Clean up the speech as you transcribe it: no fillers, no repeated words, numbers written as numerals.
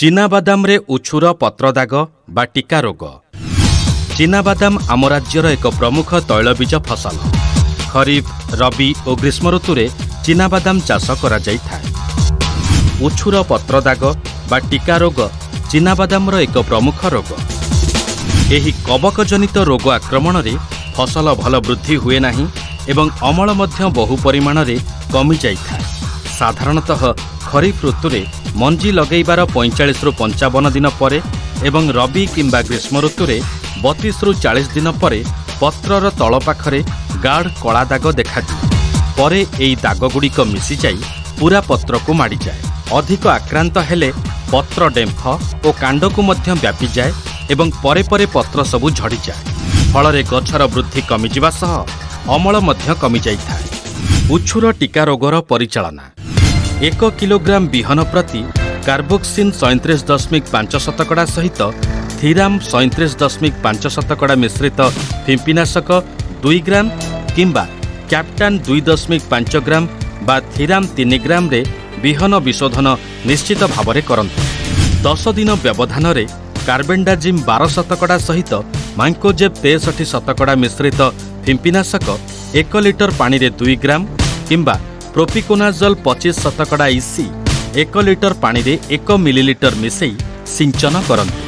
ଚିନାବାଦାମରେ ଉଛୁର ପତ୍ରଦାଗ ବା ଟିକା ରୋଗ। ଚିନାବାଦାମ ଆମ ରାଜ୍ୟର ଏକ ପ୍ରମୁଖ ତୈଳବୀଜ ଫସଲ। ଖରିଫ, ରବି ଓ ଗ୍ରୀଷ୍ମ ଋତୁରେ ଚିନାବାଦାମ ଚାଷ କରାଯାଇଥାଏ। ଉଛୁର ପତ୍ରଦାଗ ବା ଟିକା ରୋଗ ଚିନାବାଦାମର ଏକ ପ୍ରମୁଖ ରୋଗ। ଏହି କବକଜନିତ ରୋଗ ଆକ୍ରମଣରେ ଫସଲ ଭଲ ବୃଦ୍ଧି ହୁଏ ନାହିଁ ଏବଂ ଅମଳ ମଧ୍ୟ ବହୁ ପରିମାଣରେ କମିଯାଇଥାଏ। ସାଧାରଣତଃ ଖରିଫ ଋତୁରେ ମଞ୍ଜି ଲଗାଇବାର 45ରୁ 55 ଦିନ ପରେ ଏବଂ ରବି କିମ୍ବା ଗ୍ରୀଷ୍ମ ଋତୁରେ 32ରୁ 40 ଦିନ ପରେ ପତ୍ରର ତଳ ପାଖରେ ଗାଢ଼ କଳା ଦାଗ ଦେଖାଦିଏ। ପରେ ଏହି ଦାଗଗୁଡ଼ିକ ମିଶିଯାଇ ପୂରା ପତ୍ରକୁ ମାଡ଼ିଯାଏ। ଅଧିକ ଆକ୍ରାନ୍ତ ହେଲେ ପତ୍ର ଡେମ୍ଫ ଓ କାଣ୍ଡକୁ ମଧ୍ୟ ବ୍ୟାପିଯାଏ ଏବଂ ପରେ ପରେ ପତ୍ର ସବୁ ଝଡ଼ିଯାଏ। ଫଳରେ ଗଛର ବୃଦ୍ଧି କମିଯିବା ସହ ଅମଳ ମଧ୍ୟ କମିଯାଇଥାଏ। ଉଛୁର ଟିକା ରୋଗର ପରିଚାଳନା। 1 କିଲୋଗ୍ରାମ ବିହନ ପ୍ରତି କାର୍ବୋକ୍ସିନ୍ 37.5% ସହିତ ଥିରାମ୍ 37.5% ମିଶ୍ରିତ ଫିମ୍ପିନାଶକ 2 ଗ୍ରାମ କିମ୍ବା କ୍ୟାପ୍ଟାନ୍ 2.5 ଗ୍ରାମ ବା ଥିରାମ୍ 3 ଗ୍ରାମରେ ବିହନ ବିଶୋଧନ ନିଶ୍ଚିତ ଭାବରେ କରନ୍ତୁ। 10 ଦିନ ବ୍ୟବଧାନରେ କାର୍ବେଣ୍ଡାଜିମ୍ 12% ସହିତ ମାଇକ୍ରୋଜେବ୍ 63% ମିଶ୍ରିତ ଫିମ୍ପିନାଶକ 1 ଲିଟର ପାଣିରେ 2 ଗ୍ରାମ କିମ୍ବା ପ୍ରୋପିକୋନାଜଲ୍ 25% ଇସି 1 ଲିଟର ପାଣିରେ 1 ମିଲିଲିଟର ମିଶାଇ ସିଞ୍ଚନ କରନ୍ତୁ।